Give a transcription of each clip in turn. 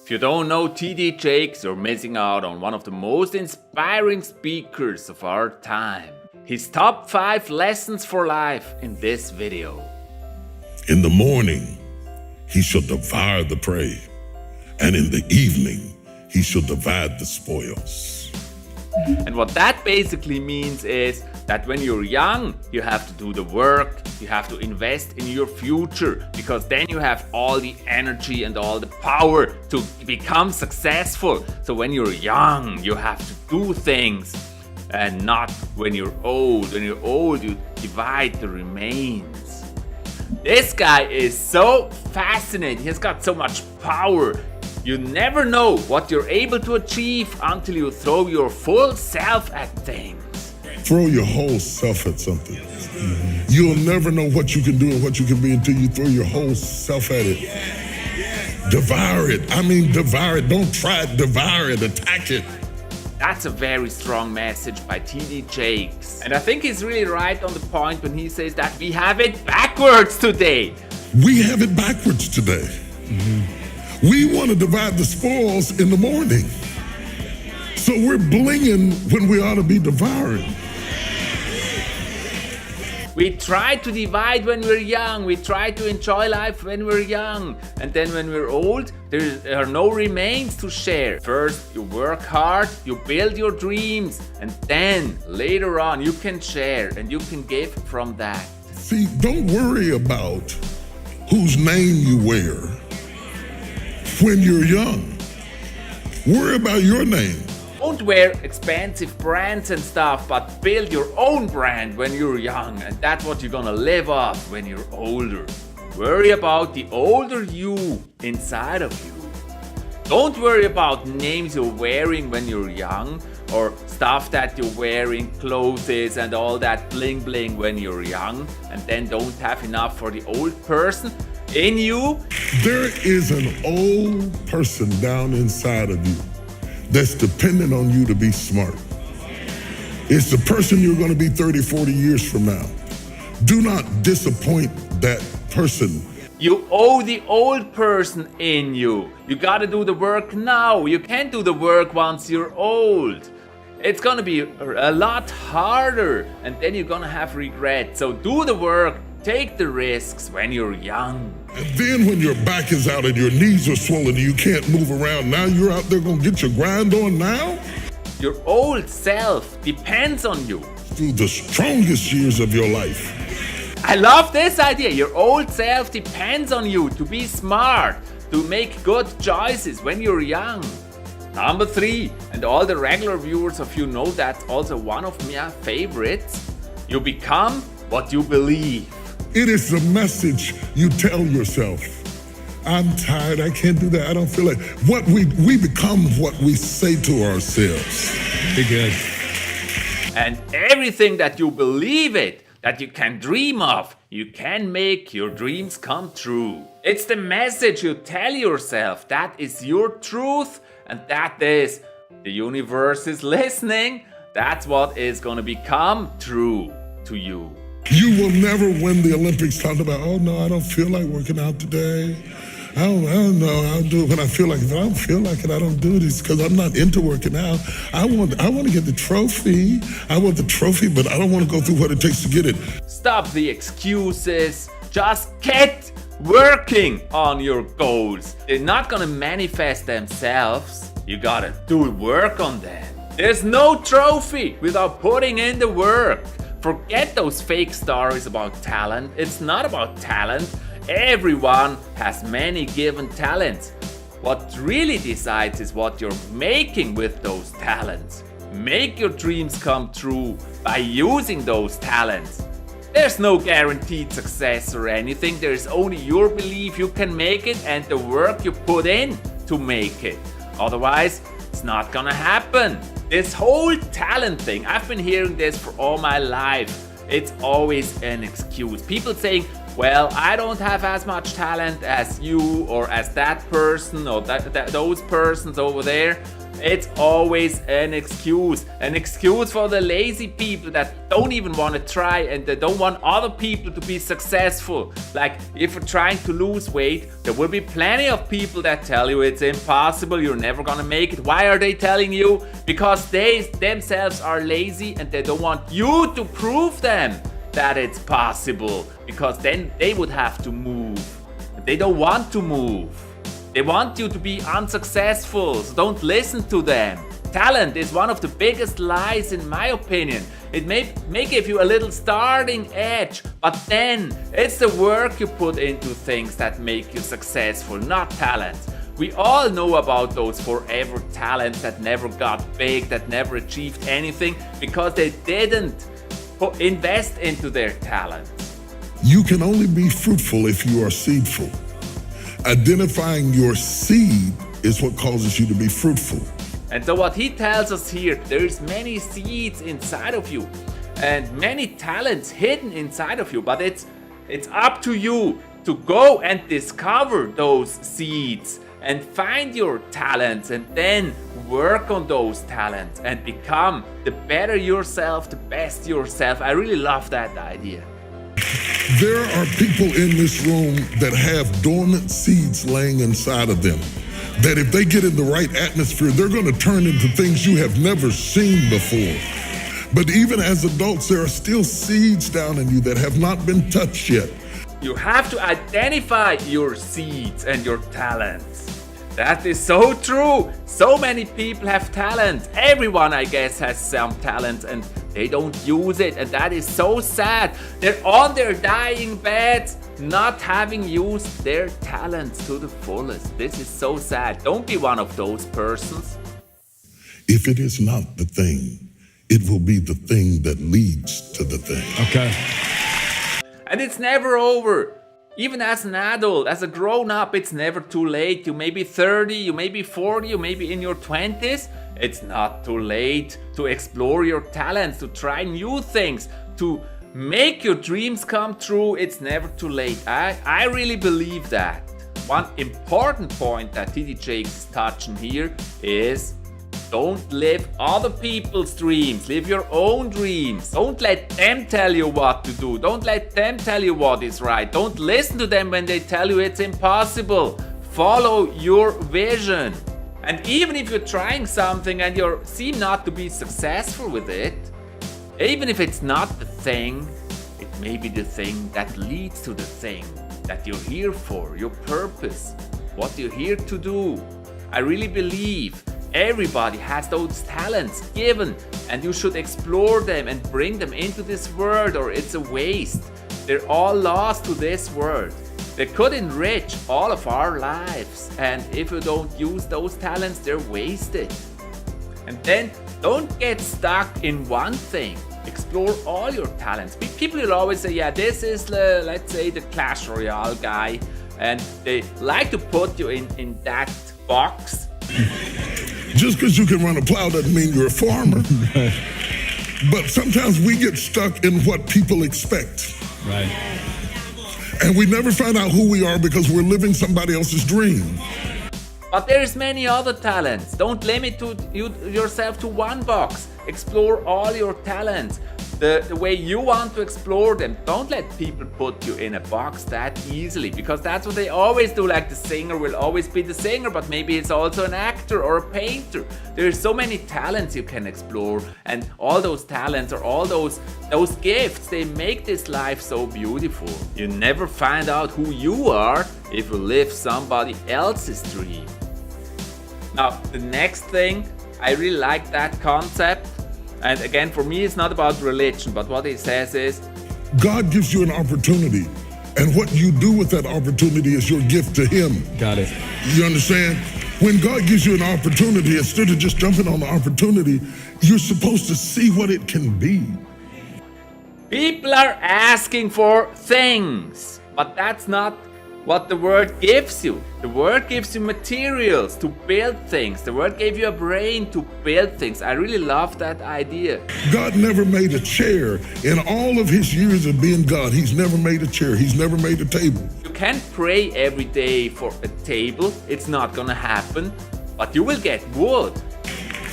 If you don't know T.D. Jakes, you're missing out on one of the most inspiring speakers of our time. His top 5 lessons for life in this video. In the morning, he shall devour the prey, and in the evening, he shall divide the spoils. And what that basically means is that when you're young, you have to do the work, you have to invest in your future, because then you have all the energy and all the power to become successful. So when you're young, you have to do things, and not when you're old. When you're old, you divide the remains. This guy is so fascinating. He's got so much power. You never know what you're able to achieve until you throw your full self at things. Throw your whole self at something. You'll never know what you can do and what you can be until you throw your whole self at it. Devour it. I mean, devour it. Don't try it. Devour it. Attack it. That's a very strong message by T.D. Jakes. And I think he's really right on the point when he says that we have it backwards today. We have it backwards today. We want to divide the spoils in the morning. So we're blinging when we ought to be devouring. We try to divide when we're young. We try to enjoy life when we're young. And then when we're old, there are no remains to share. First, you work hard, you build your dreams, and then later on you can share and you can give from that. See, don't worry about whose name you wear when you're young. Worry about your name. Don't wear expensive brands and stuff, but build your own brand when you're young, and that's what you're gonna live off when you're older. Worry about the older you inside of you. Don't worry about names you're wearing when you're young, or stuff that you're wearing, clothes and all that bling bling when you're young, and then don't have enough for the old person in you. There is an old person down inside of you that's dependent on you to be smart. It's the person you're going to be 30, 40 years from now. Do not disappoint that person. You owe the old person in you. You gotta do the work now. You can't do the work once you're old. It's gonna be a lot harder, and then you're gonna have regret. So do the work, take the risks when you're young. And then when your back is out and your knees are swollen and you can't move around, now you're out there gonna get your grind on now? Your old self depends on you. Through the strongest years of your life. I love this idea. Your old self depends on you to be smart, to make good choices when you're young. Number 3, and all the regular viewers of you know that's also one of my favorites. You become what you believe. It is the message you tell yourself. I'm tired, I can't do that, I don't feel like. We become what we say to ourselves. Be good. And everything that you believe it, that you can dream of, you can make your dreams come true. It's the message you tell yourself. That is your truth, and that is the universe is listening. That's what is gonna become true to you. You will never win the Olympics talking about, oh no, I don't feel like working out today. I don't know, I'll do it when I feel like it. If I don't feel like it, I don't do this because I'm not into working out. I want to get the trophy. I want the trophy, but I don't want to go through what it takes to get it. Stop the excuses. Just get working on your goals. They're not gonna manifest themselves. You gotta do work on them. There's no trophy without putting in the work. Forget those fake stories about talent. It's not about talent. Everyone has many given talents. What really decides is what you're making with those talents. Make your dreams come true by using those talents. There's no guaranteed success or anything. There's only your belief you can make it and the work you put in to make it. Otherwise, it's not gonna happen. This whole talent thing, I've been hearing this for all my life. It's always an excuse. People saying, well, I don't have as much talent as you or as that person or those persons over there. It's always an excuse for the lazy people that don't even want to try and they don't want other people to be successful. Like if you're trying to lose weight, there will be plenty of people that tell you it's impossible, you're never gonna make it. Why are they telling you? Because they themselves are lazy and they don't want you to prove them that it's possible, because then they would have to move. They don't want to move. They want you to be unsuccessful, so don't listen to them. Talent is one of the biggest lies in my opinion. It may give you a little starting edge, but then it's the work you put into things that make you successful, not talent. We all know about those forever talents that never got big, that never achieved anything because they didn't invest into their talent. You can only be fruitful if you are seedful. Identifying your seed is what causes you to be fruitful. And so what he tells us here, there's many seeds inside of you and many talents hidden inside of you, but it's up to you to go and discover those seeds and find your talents and then work on those talents and become the better yourself, the best yourself. I really love that idea. There are people in this room that have dormant seeds laying inside of them, that if they get in the right atmosphere, they're going to turn into things you have never seen before. But even as adults, there are still seeds down in you that have not been touched yet. You have to identify your seeds and your talents. That is so true. So many people have talent. Everyone, I guess, has some talent and they don't use it. And that is so sad. They're on their dying beds, not having used their talents to the fullest. This is so sad. Don't be one of those persons. If it is not the thing, it will be the thing that leads to the thing. Okay. And it's never over. Even as an adult, as a grown-up, it's never too late. You may be 30, you may be 40, you may be in your 20s. It's not too late to explore your talents, to try new things, to make your dreams come true. It's never too late. I really believe that. One important point that TD Jakes is touching here is don't live other people's dreams. Live your own dreams. Don't let them tell you what to do. Don't let them tell you what is right. Don't listen to them when they tell you it's impossible. Follow your vision. And even if you're trying something and you seem not to be successful with it, even if it's not the thing, it may be the thing that leads to the thing that you're here for, your purpose, what you're here to do. I really believe everybody has those talents given and you should explore them and bring them into this world or it's a waste. They're all lost to this world. They could enrich all of our lives and if you don't use those talents, they're wasted. And then don't get stuck in one thing. Explore all your talents. People will always say, yeah, this is, let's say, the Clash Royale guy and they like to put you in that box. Just because you can run a plow doesn't mean you're a farmer. But sometimes we get stuck in what people expect. Right. And we never find out who we are because we're living somebody else's dream. But there's many other talents. Don't limit yourself to one box. Explore all your talents. The way you want to explore them. Don't let people put you in a box that easily, because that's what they always do. Like the singer will always be the singer, but maybe it's also an actor or a painter. There's so many talents you can explore, and all those talents or all those gifts, they make this life so beautiful. You never find out who you are if you live somebody else's dream. Now, the next thing, I really like that concept. And again, for me, it's not about religion, but what he says is, God gives you an opportunity, and what you do with that opportunity is your gift to Him. Got it. You understand? When God gives you an opportunity, instead of just jumping on the opportunity, you're supposed to see what it can be. people are asking for things, but that's not what the Word gives you. The Word gives you materials to build things. The Word gave you a brain to build things. I really love that idea. God never made a chair. In all of his years of being God, he's never made a chair. He's never made a table. You can't pray every day for a table. It's not gonna happen, but you will get wood.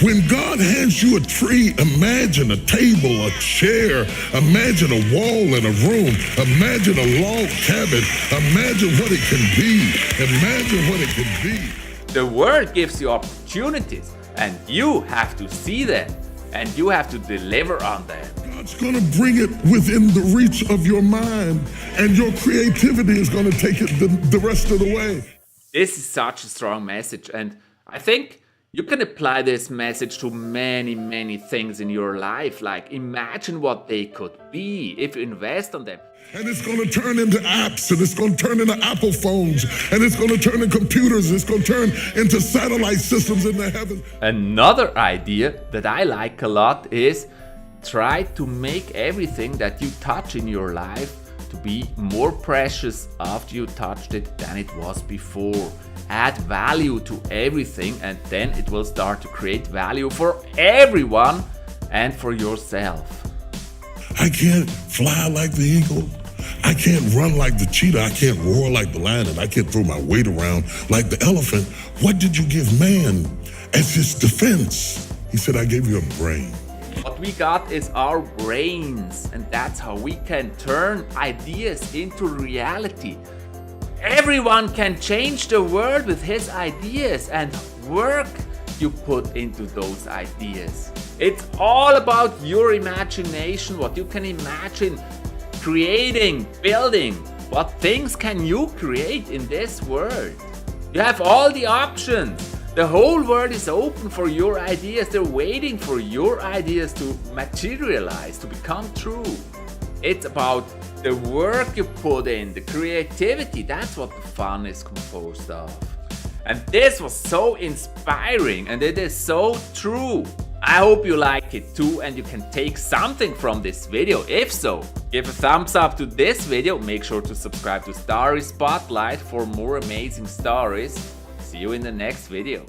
When God hands you a tree, imagine a table, a chair, imagine a wall in a room, imagine a log cabin, imagine what it can be, imagine what it can be. The Word gives you opportunities, and you have to see them, and you have to deliver on them. God's gonna bring it within the reach of your mind, and your creativity is gonna take it the rest of the way. This is such a strong message, and I think you can apply this message to many, many things in your life. Like, imagine what they could be if you invest on them. And it's going to turn into apps, and it's going to turn into Apple phones, and it's going to turn into computers, it's going to turn into satellite systems in the heavens. Another idea that I like a lot is try to make everything that you touch in your life to be more precious after you touched it than it was before. Add value to everything, and then it will start to create value for everyone and for yourself. I can't fly like the eagle. I can't run like the cheetah. I can't roar like the lion, and I can't throw my weight around like the elephant. What did you give man as his defense? He said, I gave you a brain. What we got is our brains, and that's how we can turn ideas into reality. Everyone can change the world with his ideas and work you put into those ideas. It's all about your imagination, what you can imagine creating, building. What things can you create in this world? You have all the options. The whole world is open for your ideas. They're waiting for your ideas to materialize, to become true. It's about the work you put in, the creativity. That's what the fun is composed of. And this was so inspiring, and it is so true. I hope you like it too, and you can take something from this video. If so, give a thumbs up to this video. Make sure to subscribe to StorySpotlight for more amazing stories. See you in the next video.